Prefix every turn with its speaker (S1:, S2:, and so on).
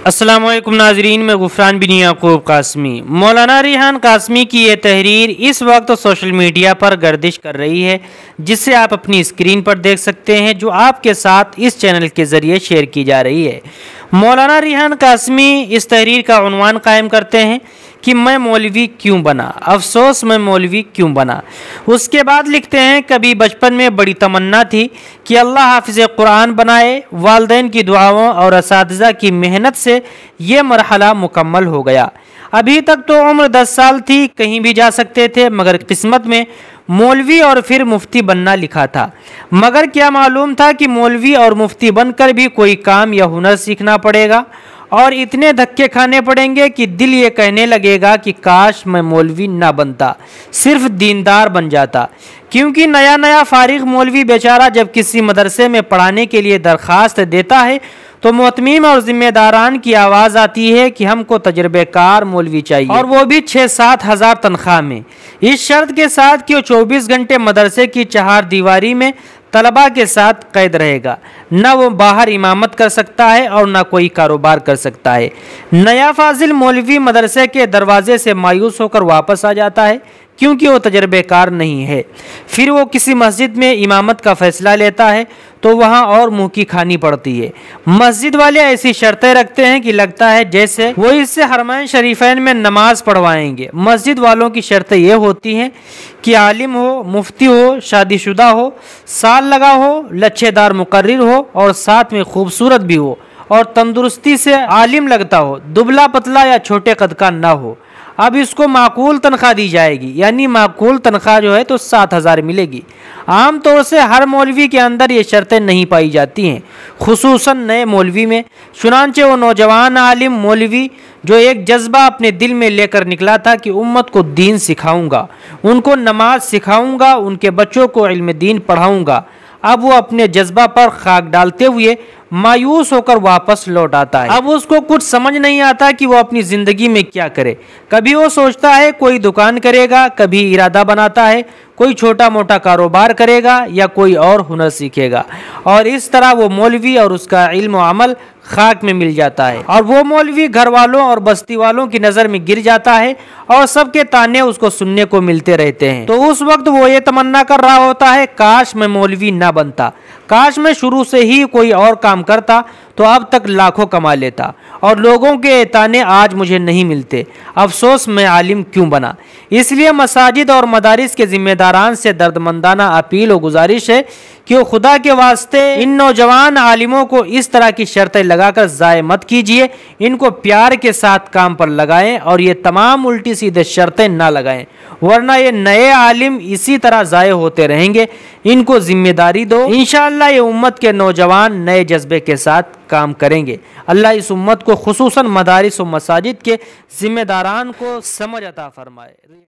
S1: अस्सलाम वालेकुम नाजरीन, मैं गुफरान बिन याकूब कासमी। मौलाना रिहान कासमी की ये तहरीर इस वक्त सोशल मीडिया पर गर्दिश कर रही है, जिसे आप अपनी स्क्रीन पर देख सकते हैं, जो आपके साथ इस चैनल के ज़रिए शेयर की जा रही है। मौलाना रिहान कासमी इस तहरीर का उन्वान कायम करते हैं कि मैं मौलवी क्यों बना, अफसोस मैं मौलवी क्यों बना। उसके बाद लिखते हैं, कभी बचपन में बड़ी तमन्ना थी कि अल्लाह हाफिज़ कुरान बनाए। वालिदैन की दुआओं और असातिज़ा की मेहनत से ये मरहला मुकम्मल हो गया। अभी तक तो उम्र 10 साल थी, कहीं भी जा सकते थे, मगर किस्मत में मौलवी और फिर मुफ्ती बनना लिखा था। मगर क्या मालूम था कि मौलवी और मुफ्ती बनकर भी कोई काम या हुनर सीखना पड़ेगा और इतने धक्के खाने पड़ेंगे कि दिल ये कहने लगेगा कि काश मैं मौलवी ना बनता, सिर्फ दीनदार बन जाता। क्योंकि नया नया फारिग मौलवी बेचारा जब किसी मदरसे में पढ़ाने के लिए दरख्वास्त देता है तो मुअत्तमीम और जिम्मेदारान की आवाज़ आती है कि हमको तजर्बेकार मौलवी चाहिए, और वो भी 6-7 हज़ार तनख्वाह में, इस शर्त के साथ कि वो 24 घंटे मदरसे की चार दीवारी में तलबा के साथ कैद रहेगा। न वो बाहर इमामत कर सकता है और न कोई कारोबार कर सकता है। नया फाजिल मौलवी मदरसे के दरवाजे से मायूस होकर वापस आ जाता है क्योंकि वो तजर्बेकार नहीं है। फिर वो किसी मस्जिद में इमामत का फ़ैसला लेता है तो वहाँ और मुँह की खानी पड़ती है। मस्जिद वाले ऐसी शर्तें रखते हैं कि लगता है जैसे वो इससे हरमैन शरीफैन में नमाज पढ़वाएंगे। मस्जिद वालों की शर्तें ये होती हैं कि आलिम हो, मुफ्ती हो, शादीशुदा हो, साल लगा हो, लच्छेदार मुकर्रिर हो और साथ में खूबसूरत भी हो और तंदुरुस्ती से आलिम लगता हो, दुबला पतला या छोटे कद का ना हो। अब इसको माकूल तनख्वाह दी जाएगी, यानी माकूल तनख्वाह जो है तो 7,000 मिलेगी। आम तौर से हर मौलवी के अंदर ये शर्तें नहीं पाई जाती हैं, खुसूसन नए मौलवी में। चुनांचे वो नौजवान आलिम मौलवी जो एक जज्बा अपने दिल में लेकर निकला था कि उम्मत को दीन सिखाऊंगा, उनको नमाज सिखाऊंगा, उनके बच्चों को इल्म दीन पढ़ाऊंगा, अब वो अपने जज्बा पर खाक डालते हुए मायूस होकर वापस लौट आता है। अब उसको कुछ समझ नहीं आता कि वो अपनी ज़िंदगी में क्या करे। कभी वो सोचता है कोई दुकान करेगा, कभी इरादा बनाता है कोई छोटा मोटा कारोबार करेगा या कोई और हुनर सीखेगा, और इस तरह वो मौलवी और उसका इल्म व अमल खाक में मिल जाता है और वो मौलवी घर वालों और बस्ती वालों की नज़र में गिर जाता है और सबके ताने उसको सुनने को मिलते रहते हैं। तो उस वक्त वो ये तमन्ना कर रहा होता है, काश मैं मौलवी ना बनता, काश मैं शुरू से ही कोई और काम करता तो अब तक लाखों कमा लेता और लोगों के ताने आज मुझे नहीं मिलते। अफसोस मैं आलिम क्यों बना। इसलिए मसाजिद और मदारिस के जिम्मेदारान से दर्दमंदाना अपील और गुजारिश है कि वो खुदा के वास्ते इन नौजवान आलिमों को इस तरह की शर्तें लगाकर ज़ाय मत कीजिए, इनको प्यार के साथ काम पर लगाएं और ये तमाम उल्टी सीधे शर्तें ना लगाएं, वरना ये नए आलिम इसी तरह ज़ाय होते रहेंगे। इनको जिम्मेदारी दो, इंशाअल्लाह ये उम्मत के नौजवान नए जज्बे के साथ काम करेंगे। अल्लाह इस उम्मत को खुसूसन मदारिस और मसाजिद के जिम्मेदारान को समझ अता फरमाए।